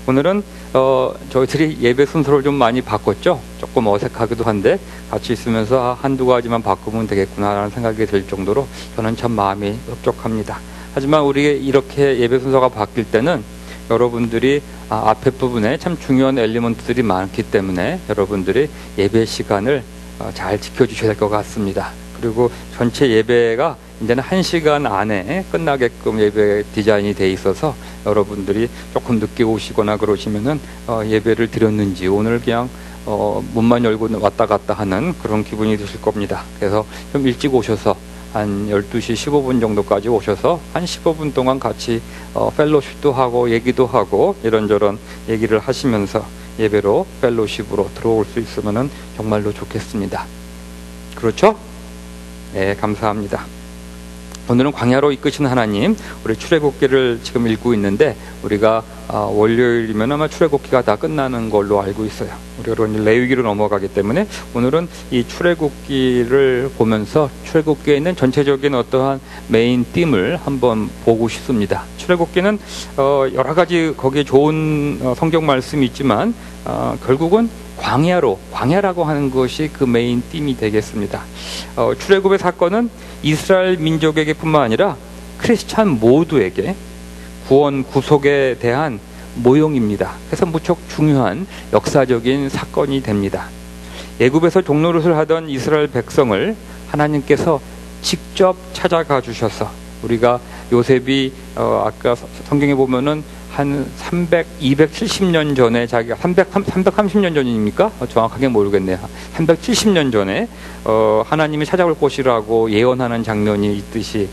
오늘은 저희들이 예배 순서를 좀 많이 바꿨죠. 조금 어색하기도 한데 같이 있으면서 한두 가지만 바꾸면 되겠구나라는 생각이 들 정도로 저는 참 마음이 흡족합니다. 하지만 우리 이렇게 예배 순서가 바뀔 때는 여러분들이 앞에 부분에 참 중요한 엘리먼트들이 많기 때문에 여러분들이 예배 시간을 잘 지켜주셔야 될 것 같습니다. 그리고 전체 예배가 이제는 1시간 안에 끝나게끔 예배 디자인이 돼 있어서 여러분들이 조금 늦게 오시거나 그러시면은 예배를 드렸는지 오늘 그냥 문만 열고 왔다 갔다 하는 그런 기분이 드실 겁니다. 그래서 좀 일찍 오셔서 한 12시 15분 정도까지 오셔서 한 15분 동안 같이 펠로십도 하고 얘기도 하고 이런저런 얘기를 하시면서 예배로 펠로십으로 들어올 수 있으면 정말로 좋겠습니다. 그렇죠? 네, 감사합니다. 오늘은 광야로 이끄신 하나님, 우리 출애굽기를 지금 읽고 있는데 우리가 월요일이면 아마 출애굽기가 다 끝나는 걸로 알고 있어요. 우리가 레위기로 넘어가기 때문에 오늘은 이 출애굽기를 보면서 출애굽기에 있는 전체적인 어떠한 메인 띠을 한번 보고 싶습니다. 출애굽기는 여러 가지 거기에 좋은 성경 말씀이 있지만 결국은 광야라고 하는 것이 그 메인 띠이 되겠습니다. 출애굽의 사건은 이스라엘 민족에게 뿐만 아니라 크리스찬 모두에게 구원, 구속에 대한 모형입니다. 그래서 무척 중요한 역사적인 사건이 됩니다. 애굽에서 종노릇을 하던 이스라엘 백성을 하나님께서 직접 찾아가 주셔서 우리가 요셉이 아까 성경에 보면은 한 270년 전에 자기가 330년 전입니까? 정확하게 모르겠네요. 370년 전에 하나님이 찾아올 것이라고 예언하는 장면이 있듯이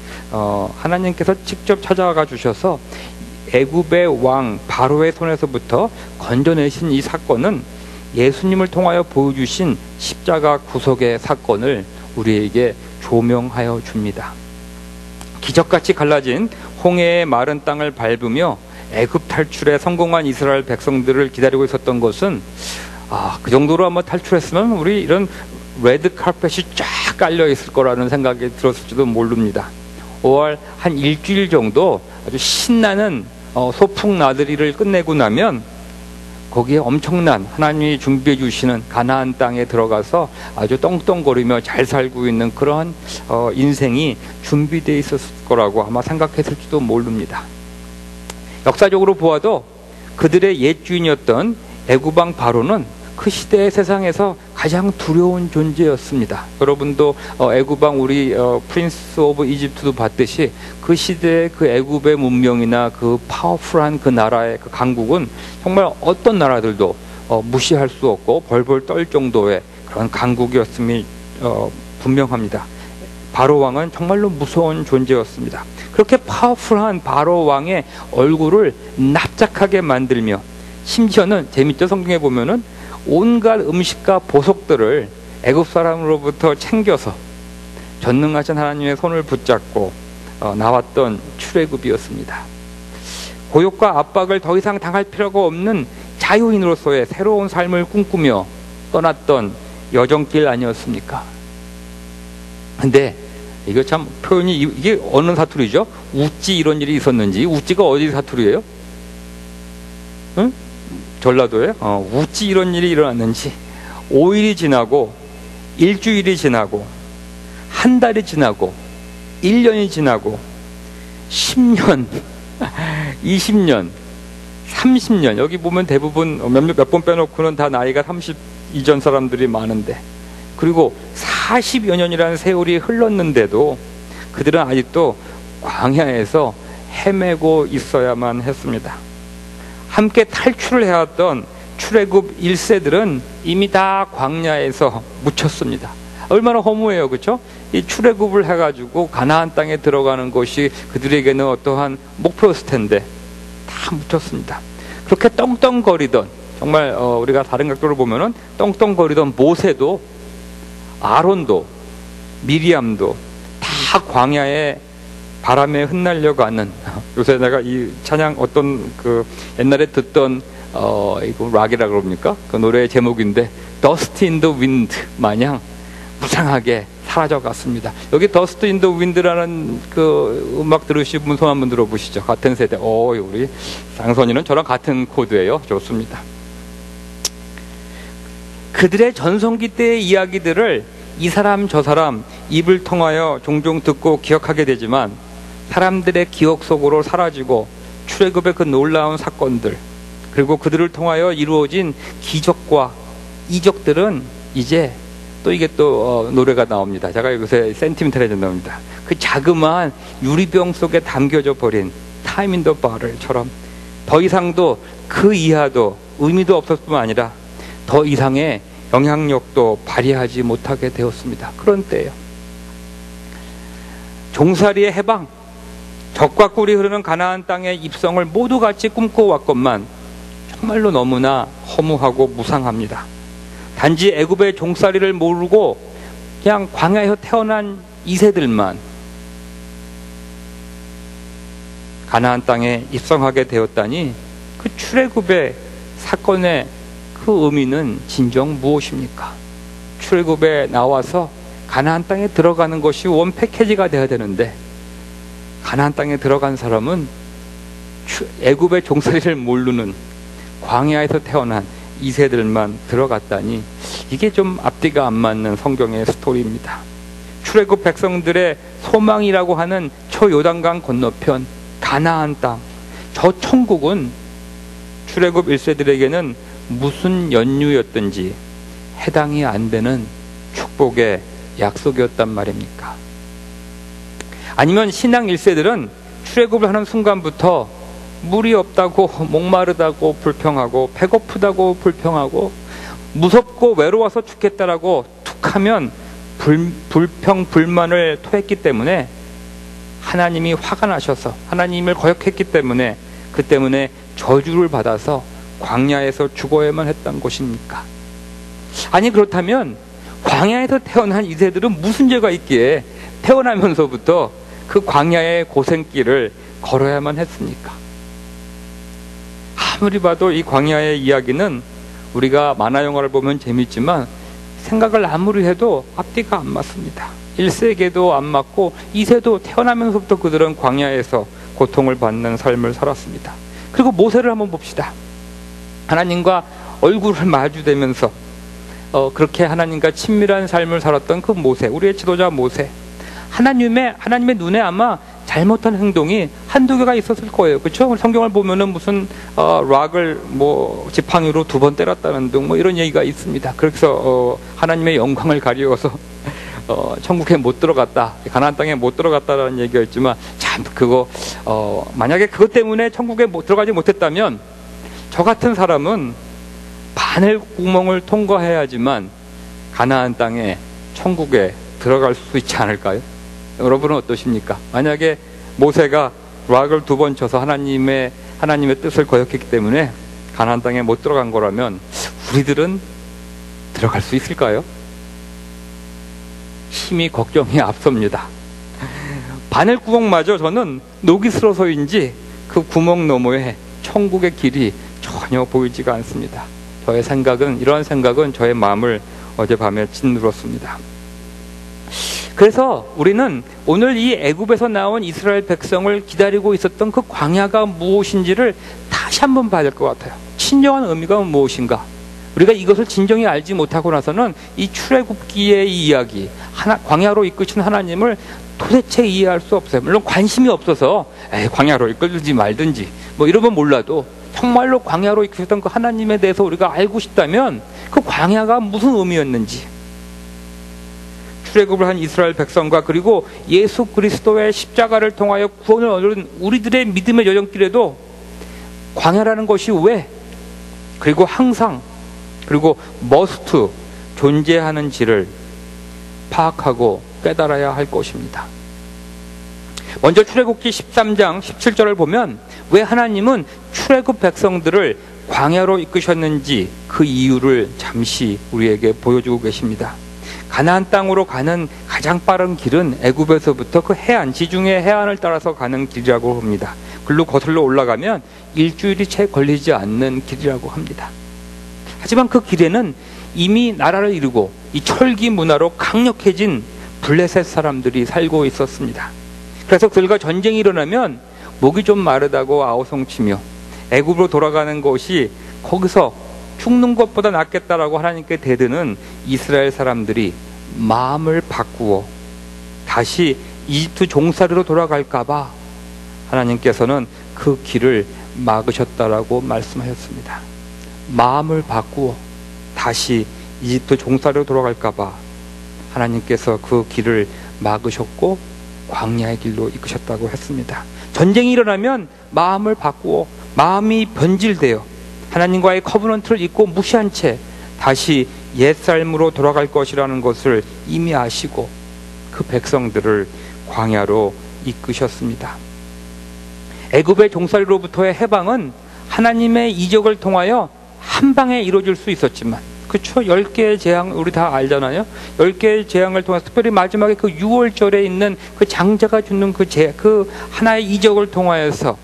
하나님께서 직접 찾아가 주셔서 애굽의 왕 바로의 손에서부터 건져내신 이 사건은 예수님을 통하여 보여주신 십자가 구속의 사건을 우리에게 조명하여 줍니다. 기적같이 갈라진 홍해의 마른 땅을 밟으며 애굽 탈출에 성공한 이스라엘 백성들을 기다리고 있었던 것은 그 정도로 한번 탈출했으면 우리 이런 레드 카펫이 쫙 깔려 있을 거라는 생각이 들었을지도 모릅니다. 5월 한 일주일 정도 아주 신나는 소풍 나들이를 끝내고 나면 거기에 엄청난 하나님이 준비해 주시는 가나안 땅에 들어가서 아주 떵떵거리며 잘 살고 있는 그러한 인생이 준비되어 있었을 거라고 아마 생각했을지도 모릅니다. 역사적으로 보아도 그들의 옛 주인이었던 애굽왕 바로는 그 시대의 세상에서 가장 두려운 존재였습니다. 여러분도 애굽왕 우리 프린스 오브 이집트도 봤듯이 그 시대의 그 애굽의 문명이나 그 파워풀한 그 나라의 그 강국은 정말 어떤 나라들도 무시할 수 없고 벌벌 떨 정도의 그런 강국이었음이 분명합니다. 바로 왕은 정말로 무서운 존재였습니다. 그렇게 파워풀한 바로 왕의 얼굴을 납작하게 만들며 심지어는 재밌죠? 성경에 보면은 온갖 음식과 보석들을 애굽 사람으로부터 챙겨서 전능하신 하나님의 손을 붙잡고 나왔던 출애굽이었습니다. 고욕과 압박을 더 이상 당할 필요가 없는 자유인으로서의 새로운 삶을 꿈꾸며 떠났던 여정길 아니었습니까? 근데 이거 참 표현이 이게 어느 사투리죠? 우찌 이런 일이 있었는지. 우찌가 어디 사투리예요? 응? 전라도에 우찌 이런 일이 일어났는지 5일이 지나고 일주일이 지나고 한 달이 지나고 1년이 지나고 10년 20년 30년 여기 보면 대부분 몇 번 빼놓고는 다 나이가 30 이전 사람들이 많은데 그리고 40여 년이라는 세월이 흘렀는데도 그들은 아직도 광야에서 헤매고 있어야만 했습니다. 함께 탈출을 해왔던 출애굽 1세들은 이미 다 광야에서 묻혔습니다. 얼마나 허무해요, 그렇죠? 이 출애굽을 해가지고 가나안 땅에 들어가는 것이 그들에게는 어떠한 목표였을 텐데 다 묻혔습니다. 그렇게 떵떵거리던 정말 우리가 다른 각도로 보면은 떵떵거리던 모세도 아론도 미리암도 다 광야에 바람에 흩날려가는 요새 내가 이 찬양 어떤 그 옛날에 듣던 이거 락이라 그럽니까? 그 노래의 제목인데 Dust in the Wind 마냥 무상하게 사라져갔습니다. 여기 더스트 인 더 윈드라는 그 음악 들으신 분 손 한번 들어보시죠. 같은 세대. 우리 쌍선이는 저랑 같은 코드예요. 좋습니다. 그들의 전성기 때의 이야기들을 이 사람 저 사람 입을 통하여 종종 듣고 기억하게 되지만 사람들의 기억 속으로 사라지고 출애굽의 그 놀라운 사건들 그리고 그들을 통하여 이루어진 기적과 이적들은 이제 또 이게 또 노래가 나옵니다. 제가 요새 센티멘탈해진답니다. 그 자그마한 유리병 속에 담겨져 버린 타임 인 더 바를처럼 더 이상도 그 이하도 의미도 없었을 뿐만 아니라 더 이상의 영향력도 발휘하지 못하게 되었습니다. 그런 때예요. 종살이의 해방, 적과 꿀이 흐르는 가나안 땅의 입성을 모두 같이 꿈꿔왔건만 정말로 너무나 허무하고 무상합니다. 단지 애굽의 종살이를 모르고 그냥 광야에서 태어난 2세들만 가나안 땅에 입성하게 되었다니 그 출애굽의 사건의 그 의미는 진정 무엇입니까? 출애굽에 나와서 가나안 땅에 들어가는 것이 원 패키지가 되어야 되는데 가나안 땅에 들어간 사람은 애굽의 종살이를 모르는 광야에서 태어난 2세들만 들어갔다니 이게 좀 앞뒤가 안 맞는 성경의 스토리입니다. 출애굽 백성들의 소망이라고 하는 저 요단강 건너편 가나안 땅, 저 천국은 출애굽 1세들에게는 무슨 연유였든지 해당이 안 되는 축복의 약속이었단 말입니까? 아니면 신앙 1세들은 출애굽을 하는 순간부터 물이 없다고 목마르다고 불평하고 배고프다고 불평하고 무섭고 외로워서 죽겠다라고 툭하면 불평 불만을 토했기 때문에 하나님이 화가 나셔서 하나님을 거역했기 때문에 그 때문에 저주를 받아서 광야에서 죽어야만 했던 것입니까? 아니 그렇다면 광야에서 태어난 이세들은 무슨 죄가 있기에 태어나면서부터 그 광야의 고생길을 걸어야만 했습니까? 아무리 봐도 이 광야의 이야기는 우리가 만화 영화를 보면 재밌지만 생각을 아무리 해도 앞뒤가 안 맞습니다. 1세계도 안 맞고 2세도 태어나면서부터 그들은 광야에서 고통을 받는 삶을 살았습니다. 그리고 모세를 한번 봅시다. 하나님과 얼굴을 마주대면서 그렇게 하나님과 친밀한 삶을 살았던 그 모세, 우리의 지도자 모세. 하나님의 눈에 아마 잘못한 행동이 한두 개가 있었을 거예요. 그렇죠? 성경을 보면은 무슨 락을 지팡이로 2번 때렸다는 등 이런 얘기가 있습니다. 그래서 하나님의 영광을 가리워서 천국에 못 들어갔다, 가나안 땅에 못 들어갔다라는 얘기가 있지만 참 그거 만약에 그것 때문에 천국에 들어가지 못했다면 저 같은 사람은 바늘 구멍을 통과해야지만 가나안 땅에 천국에 들어갈 수 있지 않을까요? 여러분은 어떠십니까? 만약에 모세가 락을 2번 쳐서 하나님의 뜻을 거역했기 때문에 가나안 땅에 못 들어간 거라면 우리들은 들어갈 수 있을까요? 힘이 걱정이 앞섭니다. 바늘구멍마저 저는 녹이 슬어서인지 그 구멍 너머에 천국의 길이 전혀 보이지가 않습니다. 이러한 생각은 저의 마음을 어젯밤에 짓눌었습니다. 그래서 우리는 오늘 이 애굽에서 나온 이스라엘 백성을 기다리고 있었던 그 광야가 무엇인지를 다시 한번 봐야 될 것 같아요. 진정한 의미가 무엇인가? 우리가 이것을 진정히 알지 못하고 나서는 이 출애굽기의 이 이야기, 광야로 이끄신 하나님을 도대체 이해할 수 없어요. 물론 관심이 없어서 광야로 이끌든지 말든지 이러면 몰라도 정말로 광야로 이끄셨던 그 하나님에 대해서 우리가 알고 싶다면 그 광야가 무슨 의미였는지, 출애굽을 한 이스라엘 백성과 그리고 예수 그리스도의 십자가를 통하여 구원을 얻은 우리들의 믿음의 여정길에도 광야라는 것이 왜, 그리고 항상, 그리고 머스트 존재하는지를 파악하고 깨달아야 할 것입니다. 먼저 출애굽기 13장 17절을 보면 왜 하나님은 출애굽 백성들을 광야로 이끄셨는지 그 이유를 잠시 우리에게 보여주고 계십니다. 가나안 땅으로 가는 가장 빠른 길은 애굽에서부터 그 해안, 지중해 해안을 따라서 가는 길이라고 합니다. 글로 거슬러 올라가면 일주일이 채 걸리지 않는 길이라고 합니다. 하지만 그 길에는 이미 나라를 이루고 이 철기 문화로 강력해진 블레셋 사람들이 살고 있었습니다. 그래서 그들과 전쟁이 일어나면 목이 좀 마르다고 아우성치며 애굽으로 돌아가는 것이 거기서 죽는 것보다 낫겠다라고 하나님께 대드는 이스라엘 사람들이 마음을 바꾸어 다시 이집트 종살이로 돌아갈까 봐 하나님께서는 그 길을 막으셨다라고 말씀하셨습니다. 마음을 바꾸어 다시 이집트 종살이로 돌아갈까 봐 하나님께서 그 길을 막으셨고 광야의 길로 이끄셨다고 했습니다. 전쟁이 일어나면 마음을 바꾸어 마음이 변질되어 하나님과의 커버넌트를 잊고 무시한 채 다시 옛삶으로 돌아갈 것이라는 것을 이미 아시고 그 백성들을 광야로 이끄셨습니다. 애굽의 종살이로부터의 해방은 하나님의 이적을 통하여 한 방에 이루어질 수 있었지만, 그렇죠? 10개의 재앙 우리 다 알잖아요. 10개의 재앙을 통해서 특별히 마지막에 그 6월절에 있는 그 장자가 주는 그 하나의 이적을 통하여서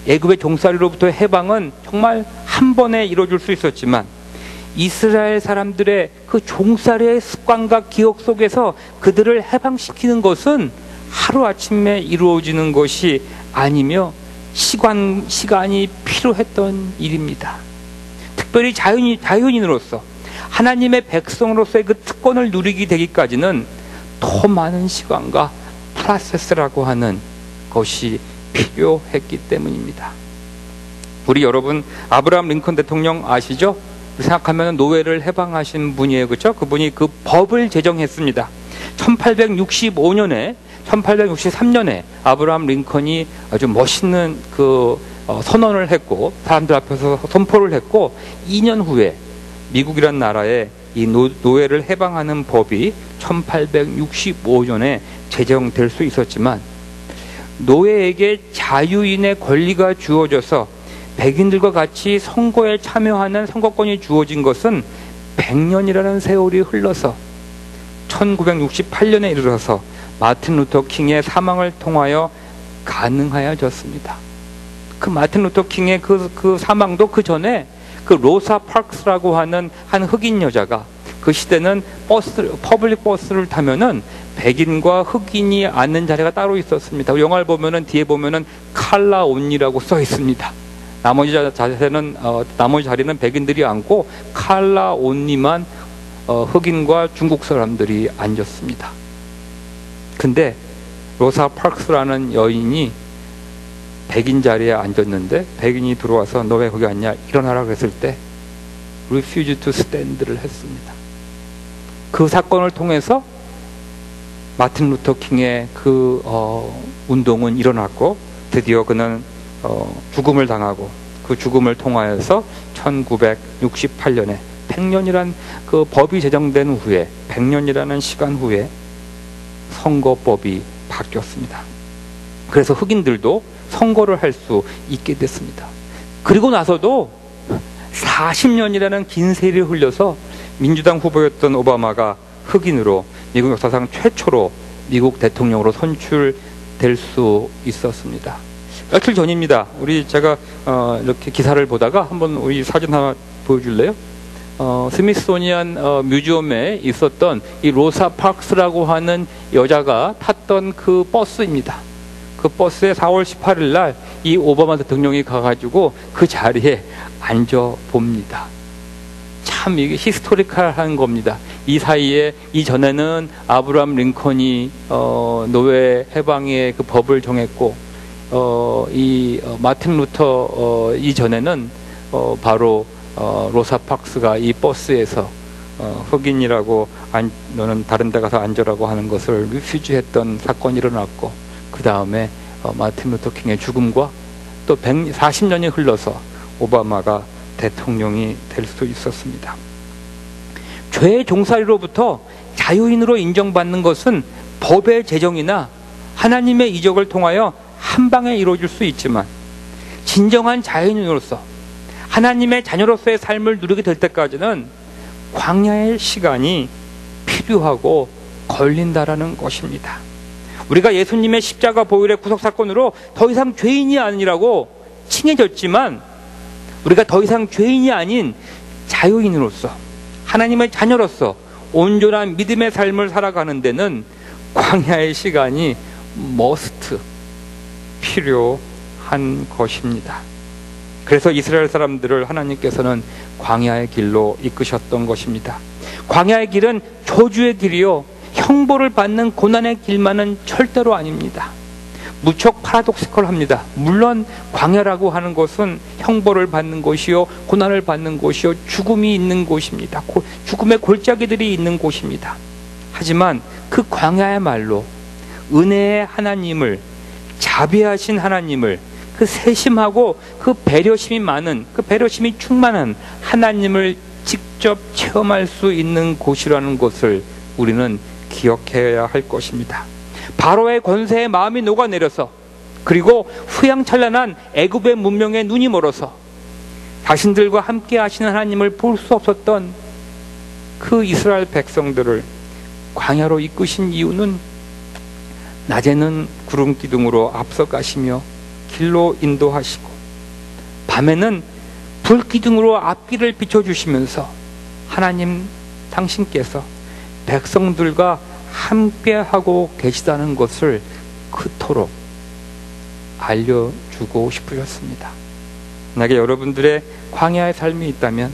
애굽의 종살이로부터의 해방은 정말 한 번에 이루어질 수 있었지만, 이스라엘 사람들의 그 종살이의 습관과 기억 속에서 그들을 해방시키는 것은 하루아침에 이루어지는 것이 아니며 시간이 필요했던 일입니다. 특별히 자연인으로서 하나님의 백성으로서의 그 특권을 누리게 되기까지는 더 많은 시간과 프로세스라고 하는 것이 필요했기 때문입니다. 우리 여러분 아브라함 링컨 대통령 아시죠? 생각하면 노예를 해방하신 분이에요. 그렇죠? 그분이 그 법을 제정했습니다. 1863년에 아브라함 링컨이 아주 멋있는 그 선언을 했고 사람들 앞에서 선포를 했고 2년 후에 미국이란 나라에 이 노예를 해방하는 법이 1865년에 제정될 수 있었지만, 노예에게 자유인의 권리가 주어져서 백인들과 같이 선거에 참여하는 선거권이 주어진 것은 100년이라는 세월이 흘러서 1968년에 이르러서 마틴 루터 킹의 사망을 통하여 가능하여졌습니다. 그 마틴 루터 킹의 그 사망도 그 전에 그 로사 파크스라고 하는 한 흑인 여자가, 그 시대는 퍼블릭 버스를 타면은 백인과 흑인이 앉는 자리가 따로 있었습니다. 영화를 보면은 뒤에 보면은 칼라 온리라고 써 있습니다. 나머지 자리는 백인들이 앉고 칼라 온리만 흑인과 중국 사람들이 앉았습니다. 근데 로사 파크스라는 여인이 백인 자리에 앉았는데 백인이 들어와서 너 왜 거기 앉냐 일어나라 그랬을 때 refuse to stand를 했습니다. 그 사건을 통해서 마틴 루터 킹의 그 운동은 일어났고 드디어 그는 죽음을 당하고 그 죽음을 통하여서 1968년에 100년이란 그 법이 제정된 후에 100년이라는 시간 후에 선거법이 바뀌었습니다. 그래서 흑인들도 선거를 할 수 있게 됐습니다. 그리고 나서도 40년이라는 긴 세월이 흘려서 민주당 후보였던 오바마가 흑인으로 미국 역사상 최초로 미국 대통령으로 선출될 수 있었습니다. 며칠 전입니다. 제가 이렇게 기사를 보다가 한번 우리 사진 하나 보여줄래요? 스미소니안 뮤지엄에 있었던 이 로사 파크스라고 하는 여자가 탔던 그 버스입니다. 그 버스에 4월 18일 날 이 오바마 대통령이 가가지고 그 자리에 앉아 봅니다. 참 이게 히스토리컬한 겁니다. 이 사이에 이전에는 아브라함 링컨이 노예 해방의 그 법을 정했고 마틴 루터 이전에는 바로 로사 파크스가 이 버스에서 흑인이라고 너는 다른 데 가서 앉으라고 하는 것을 리퓨즈했던 사건이 일어났고, 그 다음에 마틴 루터 킹의 죽음과 또 40년이 흘러서 오바마가 대통령이 될 수 있었습니다. 죄의 종살이로부터 자유인으로 인정받는 것은 법의 제정이나 하나님의 이적을 통하여 한 방에 이루어질 수 있지만, 진정한 자유인으로서 하나님의 자녀로서의 삶을 누리게 될 때까지는 광야의 시간이 필요하고 걸린다라는 것입니다. 우리가 예수님의 십자가 보혈의 구속사건으로 더 이상 죄인이 아니라고 칭해졌지만, 우리가 더 이상 죄인이 아닌 자유인으로서 하나님의 자녀로서 온전한 믿음의 삶을 살아가는 데는 광야의 시간이 머스트, 필요한 것입니다. 그래서 이스라엘 사람들을 하나님께서는 광야의 길로 이끄셨던 것입니다. 광야의 길은 저주의 길이요, 형벌을 받는 고난의 길만은 절대로 아닙니다. 무척 파라독시컬합니다. 물론 광야라고 하는 것은 형벌을 받는 곳이요, 고난을 받는 곳이요, 죽음이 있는 곳입니다. 죽음의 골짜기들이 있는 곳입니다. 하지만 그 광야야말로 은혜의 하나님을, 자비하신 하나님을, 그 세심하고 그 배려심이 많은, 그 배려심이 충만한 하나님을 직접 체험할 수 있는 곳이라는 것을 우리는 기억해야 할 것입니다. 바로의 권세에 마음이 녹아내려서, 그리고 후양찬란한 애굽의 문명에 눈이 멀어서 자신들과 함께 하시는 하나님을 볼 수 없었던 그 이스라엘 백성들을 광야로 이끄신 이유는 낮에는 구름 기둥으로 앞서가시며 길로 인도하시고, 밤에는 불 기둥으로 앞길을 비춰주시면서 하나님 당신께서 백성들과 함께하고 계시다는 것을 그토록 알려주고 싶으셨습니다. 만약에 여러분들의 광야의 삶이 있다면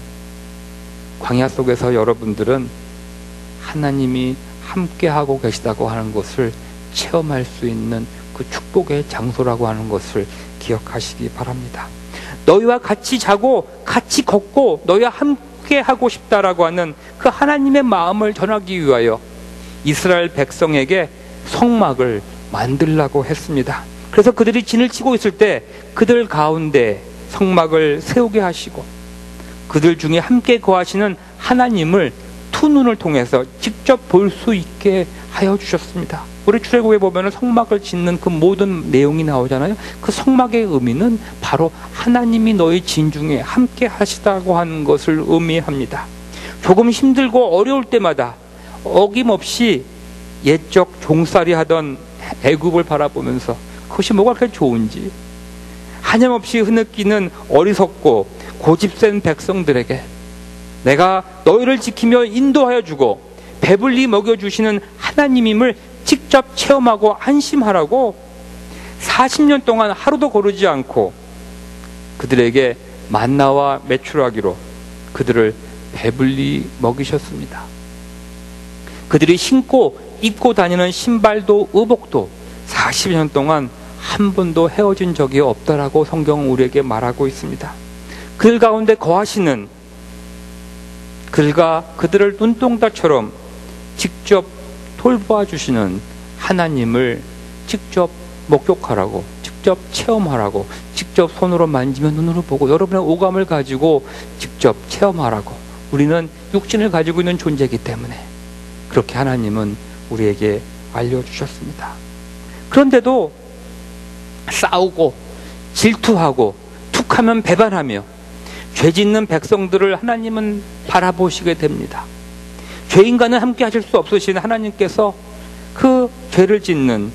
광야 속에서 여러분들은 하나님이 함께하고 계시다고 하는 것을 체험할 수 있는 그 축복의 장소라고 하는 것을 기억하시기 바랍니다. 너희와 같이 자고 같이 걷고 너희와 함께하고 싶다라고 하는 그 하나님의 마음을 전하기 위하여 이스라엘 백성에게 성막을 만들라고 했습니다. 그래서 그들이 진을 치고 있을 때 그들 가운데 성막을 세우게 하시고, 그들 중에 함께 거하시는 하나님을 두 눈을 통해서 직접 볼 수 있게 하여 주셨습니다. 우리 출애굽에 보면 성막을 짓는 그 모든 내용이 나오잖아요. 그 성막의 의미는 바로 하나님이 너희 진중에 함께 하시다고 하는 것을 의미합니다. 조금 힘들고 어려울 때마다 어김없이 옛적 종살이 하던 애굽을 바라보면서 그것이 뭐가 그렇게 좋은지, 한염없이 흐느끼는 어리석고 고집센 백성들에게 내가 너희를 지키며 인도하여 주고 배불리 먹여주시는 하나님임을 직접 체험하고 안심하라고 40년 동안 하루도 거르지 않고 그들에게 만나와 메추라기로 그들을 배불리 먹이셨습니다. 그들이 신고 입고 다니는 신발도 의복도 40년 동안 한 번도 헤어진 적이 없다라고 성경은 우리에게 말하고 있습니다. 그들 가운데 거하시는, 그들과 그들을 눈동자처럼 직접 돌봐주시는 하나님을 직접 목격하라고, 직접 체험하라고, 직접 손으로 만지며 눈으로 보고 여러분의 오감을 가지고 직접 체험하라고. 우리는 육신을 가지고 있는 존재이기 때문에 그렇게 하나님은 우리에게 알려주셨습니다. 그런데도 싸우고 질투하고 툭하면 배반하며 죄 짓는 백성들을 하나님은 바라보시게 됩니다. 죄인과는 함께 하실 수 없으신 하나님께서 그 죄를 짓는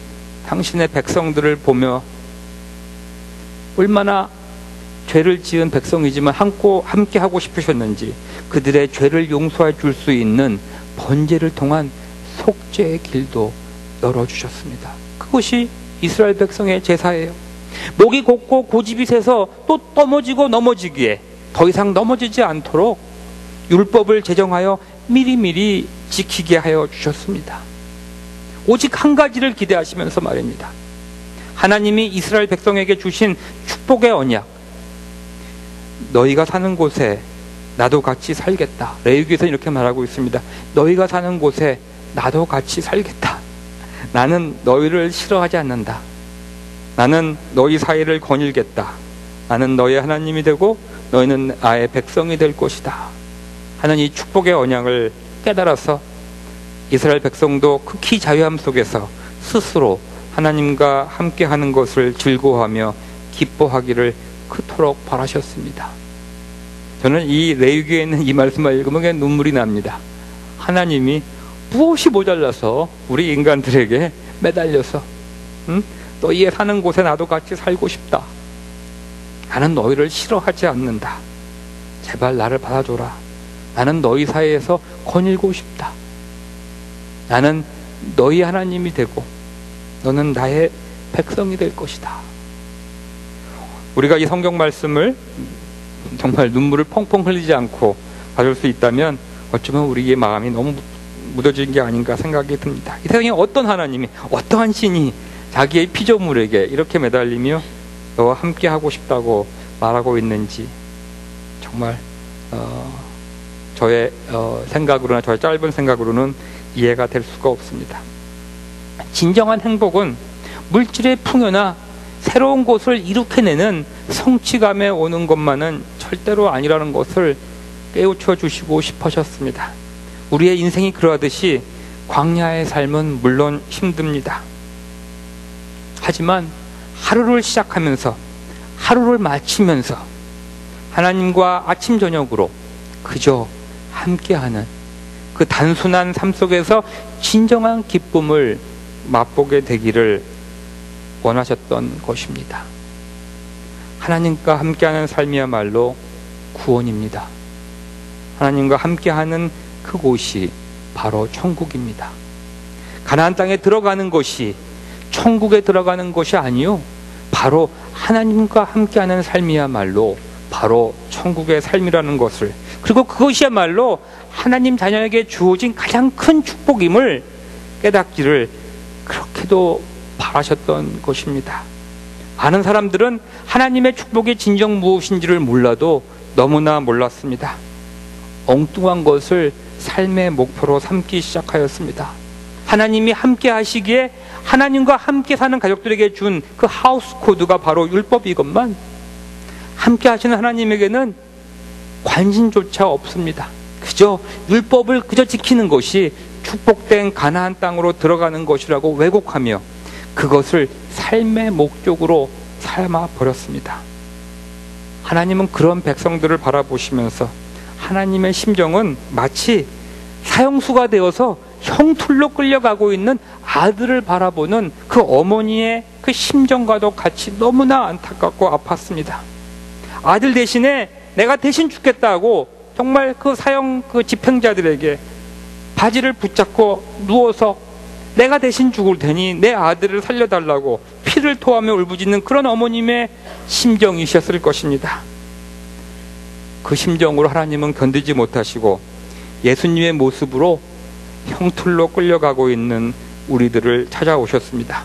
당신의 백성들을 보며 얼마나 죄를 지은 백성이지만 함께 하고 싶으셨는지 그들의 죄를 용서해 줄 수 있는 번제를 통한 속죄의 길도 열어주셨습니다. 그것이 이스라엘 백성의 제사예요. 목이 곧고 고집이 세서 또 넘어지기에 더 이상 넘어지지 않도록 율법을 제정하여 미리미리 지키게 하여 주셨습니다. 오직 한 가지를 기대하시면서 말입니다. 하나님이 이스라엘 백성에게 주신 축복의 언약, 너희가 사는 곳에 나도 같이 살겠다. 레위기에서 이렇게 말하고 있습니다. 너희가 사는 곳에 나도 같이 살겠다. 나는 너희를 싫어하지 않는다. 나는 너희 사이를 거닐겠다. 나는 너희 하나님이 되고 너희는 나의 백성이 될 것이다 하는 이 축복의 언약을 깨달아서 이스라엘 백성도 극히 자유함 속에서 스스로 하나님과 함께하는 것을 즐거워하며 기뻐하기를 그토록 바라셨습니다. 저는 이 레위기에 있는 이 말씀을 읽으면 그냥 눈물이 납니다. 하나님이 무엇이 모자라서 우리 인간들에게 매달려서 너희의 사는 곳에 나도 같이 살고 싶다. 나는 너희를 싫어하지 않는다. 제발 나를 받아줘라. 나는 너희 사이에서 거닐고 싶다. 나는 너희 하나님이 되고 너는 나의 백성이 될 것이다. 우리가 이 성경 말씀을 정말 눈물을 펑펑 흘리지 않고 받을 수 있다면 어쩌면 우리의 마음이 너무 묻어진 게 아닌가 생각이 듭니다. 이 세상에 어떤 하나님이, 어떠한 신이 자기의 피조물에게 이렇게 매달리며 너와 함께 하고 싶다고 말하고 있는지 정말 저의 생각으로나 저의 짧은 생각으로는 이해가 될 수가 없습니다. 진정한 행복은 물질의 풍요나 새로운 것을 이룩해내는 성취감에 오는 것만은 절대로 아니라는 것을 깨우쳐 주시고 싶으셨습니다. 우리의 인생이 그러하듯이 광야의 삶은 물론 힘듭니다. 하지만 하루를 시작하면서 하루를 마치면서 하나님과 아침 저녁으로 그저 함께하는 그 단순한 삶 속에서 진정한 기쁨을 맛보게 되기를 원하셨던 것입니다. 하나님과 함께하는 삶이야말로 구원입니다. 하나님과 함께하는 그곳이 바로 천국입니다. 가나안 땅에 들어가는 것이 천국에 들어가는 것이 아니요, 바로 하나님과 함께하는 삶이야말로 바로 천국의 삶이라는 것을, 그리고 그것이야말로 하나님 자녀에게 주어진 가장 큰 축복임을 깨닫기를 그렇게도 바라셨던 것입니다. 많은 사람들은 하나님의 축복이 진정 무엇인지를 몰라도 너무나 몰랐습니다. 엉뚱한 것을 삶의 목표로 삼기 시작하였습니다. 하나님이 함께 하시기에 하나님과 함께 사는 가족들에게 준 그 하우스 코드가 바로 율법이건만 함께 하시는 하나님에게는 관심조차 없습니다. 그저 율법을 그저 지키는 것이 축복된 가나안 땅으로 들어가는 것이라고 왜곡하며 그것을 삶의 목적으로 삼아 버렸습니다. 하나님은 그런 백성들을 바라보시면서 하나님의 심정은 마치 사형수가 되어서 형틀로 끌려가고 있는 아들을 바라보는 그 어머니의 그 심정과도 같이 너무나 안타깝고 아팠습니다. 아들 대신에 내가 대신 죽겠다고 정말 그 사형 그 집행자들에게 바지를 붙잡고 누워서 내가 대신 죽을 테니 내 아들을 살려달라고 피를 토하며 울부짖는 그런 어머님의 심정이셨을 것입니다. 그 심정으로 하나님은 견디지 못하시고 예수님의 모습으로 형틀로 끌려가고 있는 우리들을 찾아오셨습니다.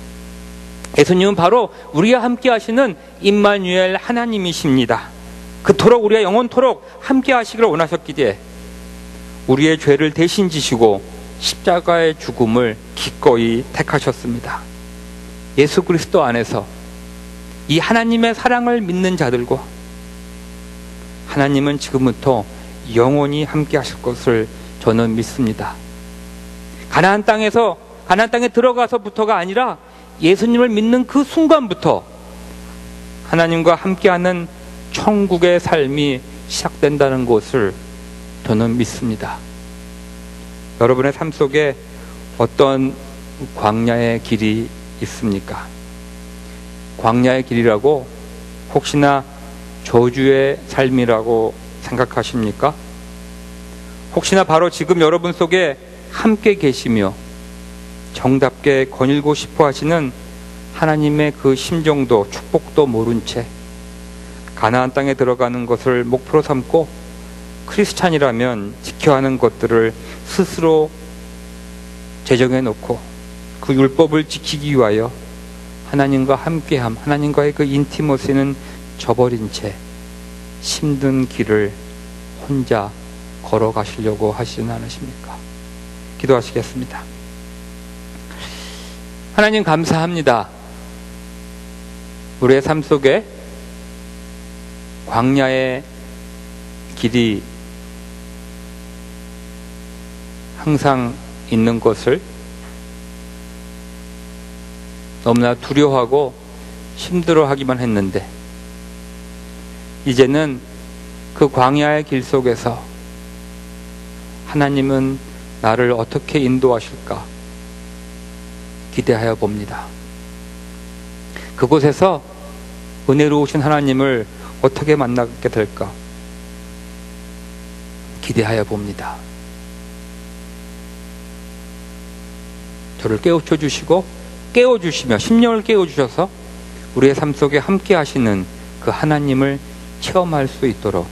예수님은 바로 우리와 함께 하시는 임마누엘 하나님이십니다. 그토록 우리가 영원토록 함께 하시기를 원하셨기에 우리의 죄를 대신 지시고 십자가의 죽음을 기꺼이 택하셨습니다. 예수 그리스도 안에서 이 하나님의 사랑을 믿는 자들과 하나님은 지금부터 영원히 함께 하실 것을 저는 믿습니다. 가나안 땅에 들어가서부터가 아니라 예수님을 믿는 그 순간부터 하나님과 함께하는 천국의 삶이 시작된다는 것을 저는 믿습니다. 여러분의 삶 속에 어떤 광야의 길이 있습니까? 광야의 길이라고 혹시나 저주의 삶이라고 생각하십니까? 혹시나 바로 지금 여러분 속에 함께 계시며 정답게 거닐고 싶어 하시는 하나님의 그 심정도 축복도 모른 채 가나안 땅에 들어가는 것을 목표로 삼고 크리스찬이라면 지켜야 하는 것들을 스스로 제정해 놓고 그 율법을 지키기 위하여 하나님과 함께함, 하나님과의 그 인티머시는 저버린 채 힘든 길을 혼자 걸어가시려고 하시진 않으십니까? 기도하시겠습니다. 하나님 감사합니다. 우리의 삶 속에 광야의 길이 항상 있는 것을 너무나 두려워하고 힘들어하기만 했는데 이제는 그 광야의 길 속에서 하나님은 나를 어떻게 인도하실까 기대하여 봅니다. 그곳에서 은혜로우신 하나님을 어떻게 만나게 될까 기대하여 봅니다. 저를 깨우쳐 주시고 깨워주시며 심령을 깨워주셔서 우리의 삶 속에 함께 하시는 그 하나님을 체험할 수 있도록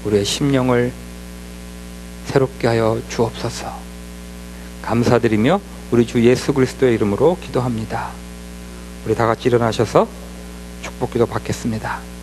우리의 심령을 새롭게 하여 주옵소서. 감사드리며 우리 주 예수 그리스도의 이름으로 기도합니다. 우리 다 같이 일어나셔서 축복기도 받겠습니다.